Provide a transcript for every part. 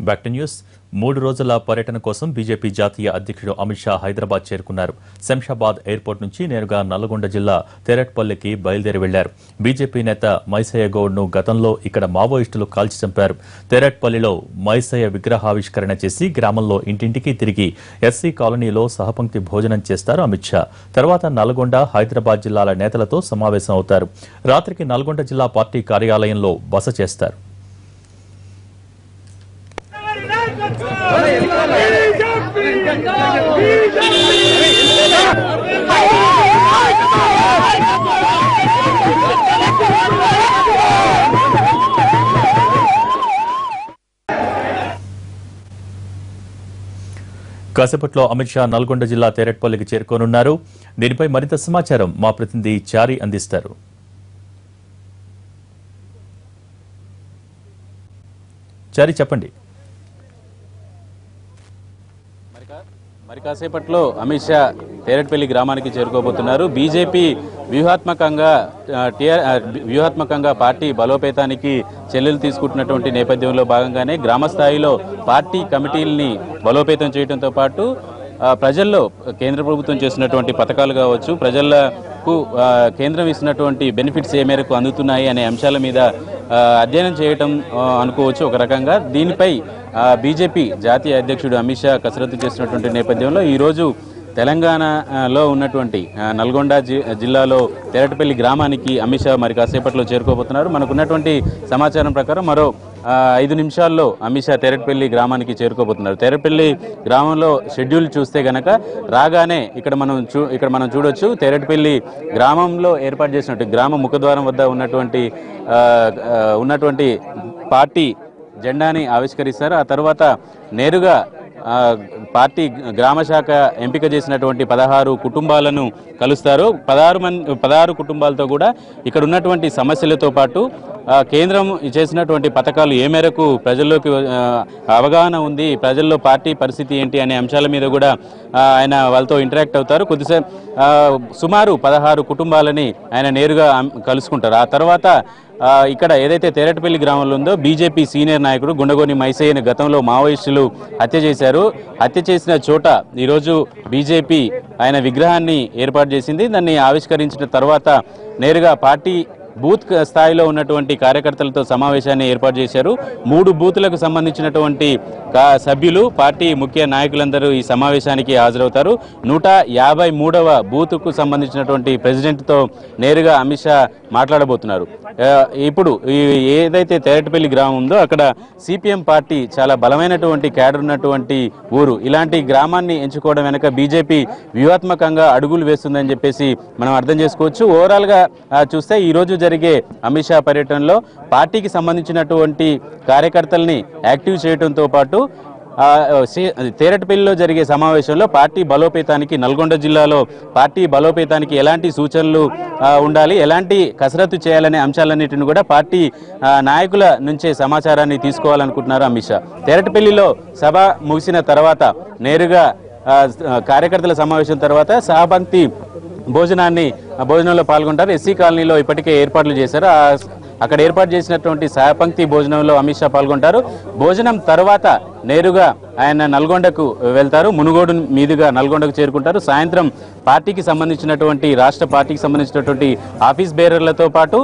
Back to news. 3 రోజుల పర్యటన కోసం బీజేపీ జాతీయ అధ్యక్షుడు అమిత్ షా హైదరాబాద్ చేరుకున్నారు. శంషాబాద్ ఎయిర్పోర్ట్ నుంచి నేరుగా నల్లగొండ జిల్లా తెరట్పల్లికి బయలుదేరి వెళ్లారు. బీజేపీ నేత మైసయ్య గౌడ్ను గతంలో ఇక్కడ మావోయిస్టులు కాల్చి చంపారు. తెరట్పల్లిలో మైసయ్య విగ్రహావిష్కరణ చేసి గ్రామంలో ఇంటింటికి తిరిగి ఎస్సీ కాలనీలో సహపంక్తి భోజనం చేస్తారు అమిత్ షా. తర్వాత నల్గొండ, హైదరాబాద్ జిల్లాల నేతలతో సమావేశం అవుతారు. రాత్రికి నల్గొండ జిల్లా పార్టీ కార్యాలయంలో బస చేస్తారు. కాసేపట్లో అమిత్ షా నల్గొండ జిల్లా తెరట్పల్లికి చేరుకోనున్నారు. దీనిపై మరింత సమాచారం మా ప్రతినిధి చారి అందిస్తారు. చారి, చెప్పండి. మరి కాసేపట్లో అమిత్ షా తెరట్పల్లి గ్రామానికి చేరుకోబోతున్నారు. బీజేపీ వ్యూహాత్మకంగా పార్టీ బలోపేతానికి చర్యలు తీసుకుంటున్నటువంటి నేపథ్యంలో భాగంగానే గ్రామ స్థాయిలో పార్టీ కమిటీలని బలోపేతం చేయడంతో పాటు ప్రజల్లో కేంద్ర ప్రభుత్వం చేస్తున్నటువంటి పథకాలు కావచ్చు, ప్రజలకు కేంద్రం ఇస్తున్నటువంటి బెనిఫిట్స్ ఏ మేరకు అందుతున్నాయి అనే అంశాల మీద అధ్యయనం చేయటం అనుకోవచ్చు ఒక రకంగా. దీనిపై బీజేపీ జాతీయ అధ్యక్షుడు అమిత్ షా కసరత్తు చేస్తున్నటువంటి నేపథ్యంలో ఈరోజు తెలంగాణలో ఉన్నటువంటి నల్గొండ జిల్లాలో తెరట్పల్లి గ్రామానికి అమిత్ షా మరి కాసేపట్లో చేరుకోబోతున్నారు. మనకున్నటువంటి సమాచారం ప్రకారం మరో 5 నిమిషాల్లో అమిత్ షా తెరట్పల్లి గ్రామానికి చేరుకోబోతున్నారు. తెరట్పల్లి గ్రామంలో షెడ్యూల్ చూస్తే గనక రాగానే ఇక్కడ మనం చూడొచ్చు. తెరట్పల్లి గ్రామంలో ఏర్పాటు చేసినట్టు గ్రామ ముఖద్వారం వద్ద ఉన్నటువంటి పార్టీ జెండాని ఆవిష్కరిస్తారు. ఆ తర్వాత నేరుగా పార్టీ గ్రామ శాఖ ఎంపిక చేసినటువంటి 16 కుటుంబాలను కలుస్తారు. 16 కుటుంబాలతో కూడా ఇక్కడ ఉన్నటువంటి సమస్యలతో పాటు కేంద్రం చేసినటువంటి పథకాలు ఏ మేరకు ప్రజల్లోకి అవగాహన ఉంది, ప్రజల్లో పార్టీ పరిస్థితి ఏంటి అనే అంశాల మీద కూడా ఆయన వాళ్ళతో ఇంటరాక్ట్ అవుతారు. కొద్దిసేపు సుమారు 16 కుటుంబాలని ఆయన నేరుగా కలుసుకుంటారు. ఆ తర్వాత ఇక్కడ ఏదైతే తెరట్పల్లి గ్రామంలో ఉందో బీజేపీ సీనియర్ నాయకుడు గుండగోని మైసయ్యని గతంలో మావోయిస్టులు హత్య చేశారు. హత్య చేసిన చోట ఈరోజు బీజేపీ ఆయన విగ్రహాన్ని ఏర్పాటు చేసింది. దాన్ని ఆవిష్కరించిన తర్వాత నేరుగా పార్టీ బూత్ స్థాయిలో ఉన్నటువంటి కార్యకర్తలతో సమావేశాన్ని ఏర్పాటు చేశారు. 3 బూతులకు సంబంధించినటువంటి సభ్యులు, పార్టీ ముఖ్య నాయకులందరూ ఈ సమావేశానికి హాజరవుతారు. 153వ బూత్కు సంబంధించినటువంటి ప్రెసిడెంట్తో నేరుగా అమిత్ షా మాట్లాడబోతున్నారు. ఇప్పుడు ఏదైతే తెరట్పల్లి గ్రామం ఉందో అక్కడ సిపిఎం పార్టీ చాలా బలమైనటువంటి క్యాడర్ ఉన్నటువంటి ఊరు. ఇలాంటి గ్రామాన్ని ఎంచుకోవడం వెనక బీజేపీ వ్యూహాత్మకంగా అడుగులు వేస్తుందని చెప్పేసి మనం అర్థం చేసుకోవచ్చు. ఓవరాల్గా చూస్తే ఈరోజు జరిగే అమిత్ షా పర్యటనలో పార్టీకి సంబంధించినటువంటి కార్యకర్తల్ని యాక్టివ్ చేయడంతో పాటు తెరట్పల్లిలో జరిగే సమావేశంలో పార్టీ బలోపేతానికి, నల్గొండ జిల్లాలో పార్టీ బలోపేతానికి ఎలాంటి సూచనలు ఉండాలి, ఎలాంటి కసరత్తు చేయాలనే అంశాలన్నింటిని కూడా పార్టీ నాయకుల నుంచే సమాచారాన్ని తీసుకోవాలనుకుంటున్నారు అమిత్ షా. తెరట్పల్లిలో సభ ముగిసిన తర్వాత నేరుగా కార్యకర్తల సమావేశం తర్వాత సహపంక్తి భోజనంలో పాల్గొంటారు. ఎస్సీ కాలనీలో ఇప్పటికే ఏర్పాట్లు చేశారు. అక్కడ ఏర్పాటు చేసినటువంటి సహపంక్తి భోజనంలో అమిత్ షా పాల్గొంటారు. భోజనం తర్వాత నేరుగా ఆయన నల్గొండకు వెళ్తారు. మునుగోడు మీదుగా నల్గొండకు చేరుకుంటారు. సాయంత్రం పార్టీకి సంబంధించినటువంటి రాష్ట్ర పార్టీకి సంబంధించినటువంటి ఆఫీస్ బేరర్లతో పాటు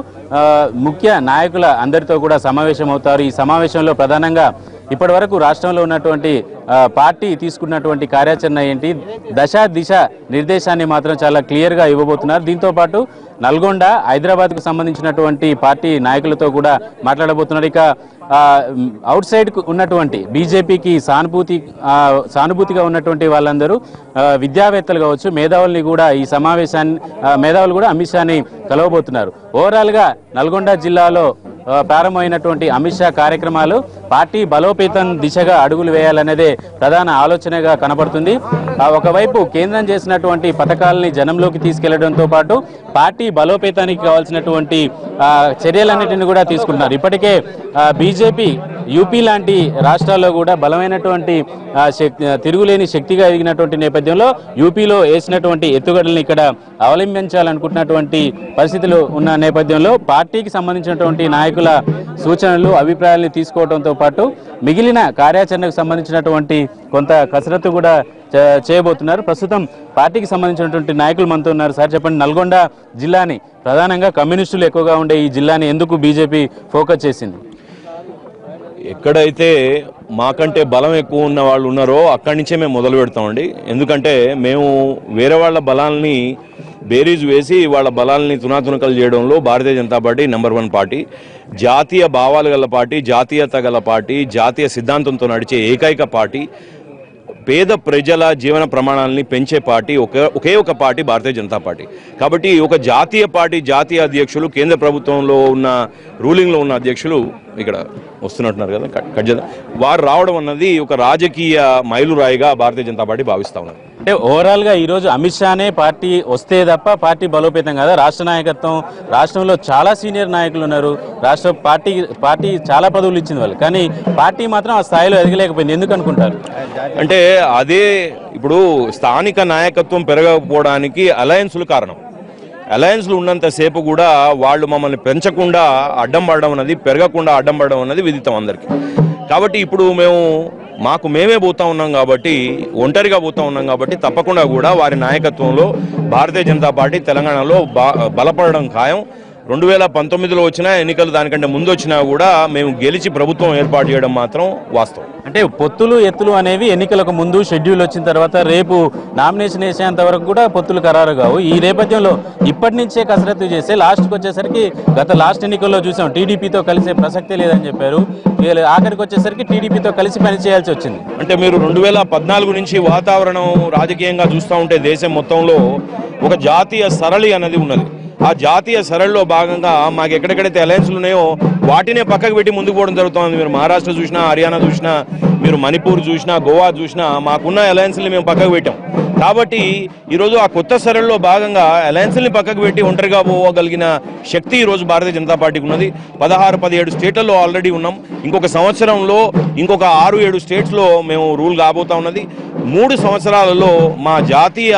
ముఖ్య నాయకుల అందరితో కూడా సమావేశం అవుతారు. ఈ సమావేశంలో ప్రధానంగా ఇప్పటి వరకు రాష్ట్రంలో ఉన్నటువంటి పార్టీ తీసుకున్నటువంటి కార్యాచరణ ఏంటి, దిశ నిర్దేశాన్ని మాత్రం చాలా క్లియర్గా ఇవ్వబోతున్నారు. దీంతోపాటు నల్గొండ, హైదరాబాద్కు సంబంధించినటువంటి పార్టీ నాయకులతో కూడా మాట్లాడబోతున్నారు. ఇక అవుట్ సైడ్ ఉన్నటువంటి బీజేపీకి సానుభూతిగా ఉన్నటువంటి వాళ్ళందరూ విద్యావేత్తలు కావచ్చు, మేధావుల్ని కూడా ఈ మేధావులు కూడా అమిత్ షాని కలవబోతున్నారు. ఓవరాల్గా నల్గొండ జిల్లాలో ప్రారంభమైనటువంటి అమిత్ షా కార్యక్రమాలు పార్టీ బలోపేతం దిశగా అడుగులు వేయాలనేదే ప్రధాన ఆలోచనగా కనబడుతుంది. ఒకవైపు కేంద్రం చేసినటువంటి పథకాలని జనంలోకి తీసుకెళ్లడంతో పాటు పార్టీ బలోపేతానికి కావాల్సినటువంటి చర్యలన్నింటినీ కూడా తీసుకుంటున్నారు. ఇప్పటికే బీజేపీ యూపీ లాంటి రాష్ట్రాల్లో కూడా బలమైనటువంటి తిరుగులేని శక్తిగా ఎదిగినటువంటి నేపథ్యంలో యూపీలో వేసినటువంటి ఎత్తుగడలను ఇక్కడ అవలంబించాలనుకుంటున్నటువంటి పరిస్థితులు ఉన్న నేపథ్యంలో పార్టీకి సంబంధించినటువంటి నాయకుల సూచనలు, అభిప్రాయాలను తీసుకోవడంతో పాటు మిగిలిన కార్యాచరణకు సంబంధించినటువంటి కొంత కసరత్తు కూడా చేయబోతున్నారు. ప్రస్తుతం పార్టీకి సంబంధించినటువంటి నాయకులు మనతో ఉన్నారు. సార్ చెప్పండి, నల్గొండ జిల్లాని ప్రధానంగా కమ్యూనిస్టులు ఎక్కువగా ఉండే ఈ జిల్లాని ఎందుకు బీజేపీ ఫోకస్ చేసింది? ఎక్కడైతే మాకంటే బలం ఎక్కువ ఉన్న వాళ్ళు ఉన్నారో అక్కడి నుంచే మేము మొదలు పెడతామండి. ఎందుకంటే మేము వేరే వాళ్ళ బలాల్ని బేరీజు వేసి వాళ్ళ బలాల్ని తునాతునకలు చేయడంలో Bharatiya Janata party number 1 party. జాతీయ భావాలు గల పార్టీ, జాతీయత గల పార్టీ, జాతీయ సిద్ధాంతంతో నడిచే ఏకైక పార్టీ, పేద ప్రజల జీవన ప్రమాణాలని పెంచే పార్టీ ఒకే ఒక పార్టీ భారతీయ జనతా పార్టీ. కాబట్టి ఒక జాతీయ పార్టీ జాతీయ అధ్యక్షులు, కేంద్ర ప్రభుత్వంలో ఉన్న రూలింగ్లో ఉన్న అధ్యక్షులు ఇక్కడ వస్తున్నట్టున్నారు కదా, కట్ చేద్దాం, వారు రావడం అన్నది ఒక రాజకీయ మైలురాయిగా భారతీయ జనతా పార్టీ భావిస్తా ఉన్నారు. అంటే ఓవరాల్గా ఈరోజు అమిత్ షానే పార్టీ వస్తే తప్ప పార్టీ బలోపేతం కదా. రాష్ట్ర నాయకత్వం, రాష్ట్రంలో చాలా సీనియర్ నాయకులు ఉన్నారు, రాష్ట్ర పార్టీ చాలా పదవులు ఇచ్చింది వాళ్ళు, కానీ పార్టీ మాత్రం ఆ స్థాయిలో ఎదగలేకపోయింది. ఎందుకు అనుకుంటారు? అంటే అదే ఇప్పుడు స్థానిక నాయకత్వం పెరగకపోవడానికి అలయన్స్లు కారణం. అలయన్స్లు ఉన్నంతసేపు కూడా వాళ్ళు మమ్మల్ని పెంచకుండా అడ్డం పడడం అన్నది, పెరగకుండా అడ్డం పడడం అన్నది విదితం అందరికీ. కాబట్టి ఇప్పుడు మాకు మేమే పోతా ఉన్నాం కాబట్టి, ఒంటరిగా పోతా ఉన్నాం కాబట్టి తప్పకుండా కూడా వారి నాయకత్వంలో భారతీయ జనతా పార్టీ తెలంగాణలో బలపడడం ఖాయం. 2019లో వచ్చిన ఎన్నికలు దానికంటే ముందు వచ్చినా కూడా మేము గెలిచి ప్రభుత్వం ఏర్పాటు చేయడం మాత్రం వాస్తవం. అంటే పొత్తులు ఎత్తులు అనేవి ఎన్నికలకు ముందు షెడ్యూల్ వచ్చిన తర్వాత రేపు నామినేషన్ వేసేంత వరకు కూడా పొత్తులు ఖరారు కావు. ఈ నేపథ్యంలో ఇప్పటి నుంచే కసరత్తు చేస్తే లాస్ట్కి వచ్చేసరికి లాస్ట్ ఎన్నికల్లో చూసాం టీడీపీతో కలిసే ప్రసక్తే లేదని చెప్పారు. ఆఖరికి వచ్చేసరికి టీడీపీతో కలిసి పనిచేయాల్సి వచ్చింది. అంటే మీరు 2014 నుంచి వాతావరణం రాజకీయంగా చూస్తూ ఉంటే దేశం మొత్తంలో ఒక జాతీయ సరళి అన్నది ఉన్నది. ఆ జాతీయ సరళిలో భాగంగా మాకు ఎక్కడెక్కడైతే అలయన్స్లు ఉన్నాయో వాటినే పక్కకు పెట్టి ముందుకు పోవడం జరుగుతుంది. మీరు మహారాష్ట్ర చూసినా, హర్యానా చూసినా, మీరు మణిపూర్ చూసినా, గోవా చూసినా మాకున్న అలయన్స్ని మేము పక్కకు పెట్టాం. కాబట్టి ఈరోజు ఆ కొత్త సరళిలో భాగంగా అలయన్స్ని పక్కకు పెట్టి ఒంటరిగా పోగలిగిన శక్తి ఈరోజు భారతీయ జనతా పార్టీకి ఉన్నది. 16-17 స్టేట్లలో ఆల్రెడీ ఉన్నాం. ఇంకొక సంవత్సరంలో ఇంకొక 6-7 స్టేట్స్లో మేము రూల్ కాబోతా ఉన్నది. 3 సంవత్సరాలలో మా జాతీయ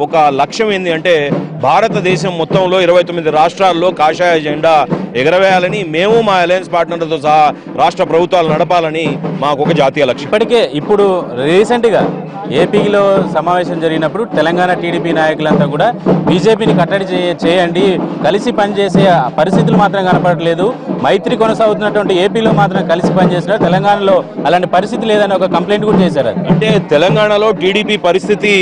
ఒక లక్ష్యం ఏంటి అంటే భారతదేశం మొత్తంలో 29 రాష్ట్రాల్లో కాషాయ జెండా ఎగరవేయాలని, మేము మా అలయన్స్ పార్ట్నర్లతో సహా రాష్ట్ర ప్రభుత్వాలు నడపాలని మాకు ఒక జాతీయ లక్ష్యం. ఇప్పటికే ఇప్పుడు రీసెంట్గా ఏపీలో సమావేశం జరిగినప్పుడు తెలంగాణ టీడీపీ నాయకులంతా కూడా బీజేపీని కట్టడి చేయండి, కలిసి పనిచేసే పరిస్థితులు మాత్రం కనపడట్లేదు, మైత్రి కొనసాగుతున్నటువంటి ఏపీలో మాత్రం కలిసి పనిచేస్తున్నారు, తెలంగాణలో అలాంటి పరిస్థితి లేదని ఒక కంప్లైంట్ కూడా చేశారు. అంటే తెలంగాణలో టీడీపీ పరిస్థితి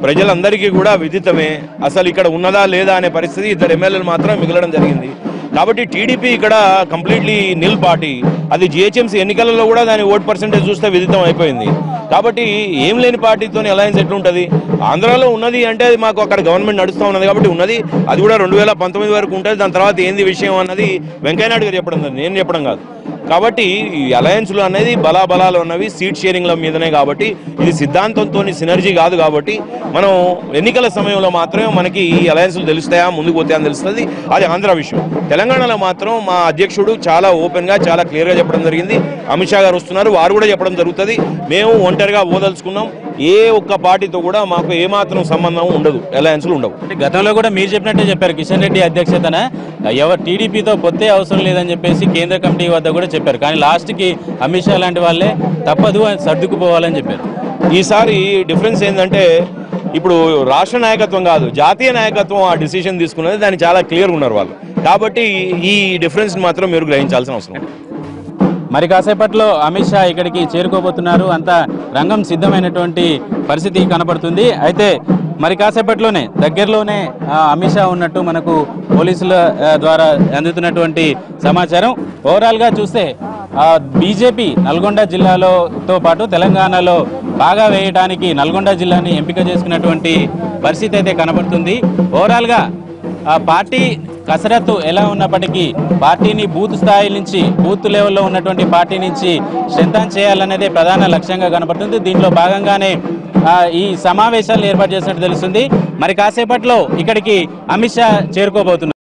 ప్రజలందరికీ కూడా విదితమే. అసలు ఇక్కడ ఉన్నదా లేదా అనే పరిస్థితి 2 ఎమ్మెల్యేలు మాత్రం మిగలడం జరిగింది. కాబట్టి టీడీపీ ఇక్కడ కంప్లీట్లీ నిల్ పార్టీ. అది జిహెచ్ఎంసీ ఎన్నికలలో కూడా దాని ఓట్ పర్సెంటేజ్ చూస్తే విదితం అయిపోయింది. కాబట్టి ఏం లేని పార్టీతో అలయన్స్ ఎట్లుంటుంది? ఆంధ్రాలో ఉన్నది అంటే మాకు అక్కడ గవర్నమెంట్ నడుస్తూ ఉన్నది కాబట్టి ఉన్నది. అది కూడా 2019 వరకు ఉంటుంది. దాని తర్వాత ఏంది విషయం అన్నది వెంకయ్యనాయుడు గారు చెప్పడం, నేను చెప్పడం కాదు. కాబట్టి ఈ అలయన్స్లు అనేది బలాబలాలు ఉన్నవి సీట్ షేరింగ్ల మీదనే. కాబట్టి ఇది సిద్ధాంతంతో సినర్జీ కాదు. కాబట్టి మనం ఎన్నికల సమయంలో మాత్రమే మనకి ఈ అలయన్స్లు తెలుస్తాయా, ముందుకు పోతాయని తెలుస్తుంది. అది ఆంధ్ర విషయం. తెలంగాణలో మాత్రం మా అధ్యక్షుడు చాలా ఓపెన్గా, చాలా క్లియర్గా చెప్పడం జరిగింది. అమిత్ షా గారు వస్తున్నారు, వారు కూడా చెప్పడం జరుగుతుంది. మేము ఒంటరిగా ఓదలుచుకున్నాం. ఏ ఒక్క పార్టీతో కూడా మాకు ఏమాత్రం సంబంధం ఉండదు, అలయన్స్లు ఉండవు. గతంలో కూడా మీరు చెప్పినట్టే చెప్పారు, కిషన్ రెడ్డి అధ్యక్షతన ఎవరు టీడీపీతో పొత్తే అవసరం లేదని చెప్పేసి కేంద్ర కమిటీ వద్ద కూడా చెప్పారు. కానీ లాస్ట్కి అమిత్ షా లాంటి వాళ్ళే తప్పదు అని సర్దుకుపోవాలని చెప్పారు. ఈసారి డిఫరెన్స్ ఏంటంటే ఇప్పుడు రాష్ట్ర నాయకత్వం కాదు, జాతీయ నాయకత్వం ఆ డిసిషన్ తీసుకున్నది. దాన్ని చాలా క్లియర్గా ఉన్నారు వాళ్ళు. కాబట్టి ఈ డిఫరెన్స్ మాత్రం మీరు గ్రహించాల్సిన అవసరం. మరి కాసేపట్లో అమిత్ షా ఇక్కడికి చేరుకోబోతున్నారు. అంతా రంగం సిద్ధమైనటువంటి పరిస్థితి కనబడుతుంది. అయితే మరి కాసేపట్లోనే దగ్గరలోనే అమిత్ షా ఉన్నట్టు మనకు పోలీసుల ద్వారా అందుతున్నటువంటి సమాచారం. ఓవరాల్గా చూస్తే బీజేపీ నల్గొండ జిల్లాలోతో పాటు తెలంగాణలో బాగా వేయడానికి నల్గొండ జిల్లాని ఎంపిక చేసుకున్నటువంటి పరిస్థితి అయితే కనబడుతుంది. ఓవరాల్గా పార్టీ కసరత్తు ఎలా ఉన్నప్పటికీ పార్టీని బూత్ స్థాయి నుంచి, బూత్ లెవెల్లో ఉన్నటువంటి పార్టీ నుంచి స్ట్రెంథన్ చేయాలనేదే ప్రధాన లక్ష్యంగా కనపడుతుంది. దీంట్లో భాగంగానే ఈ సమావేశాలు ఏర్పాటు చేసినట్టు తెలుస్తుంది. మరి కాసేపట్లో ఇక్కడికి అమిత్ షా చేరుకోబోతున్నారు.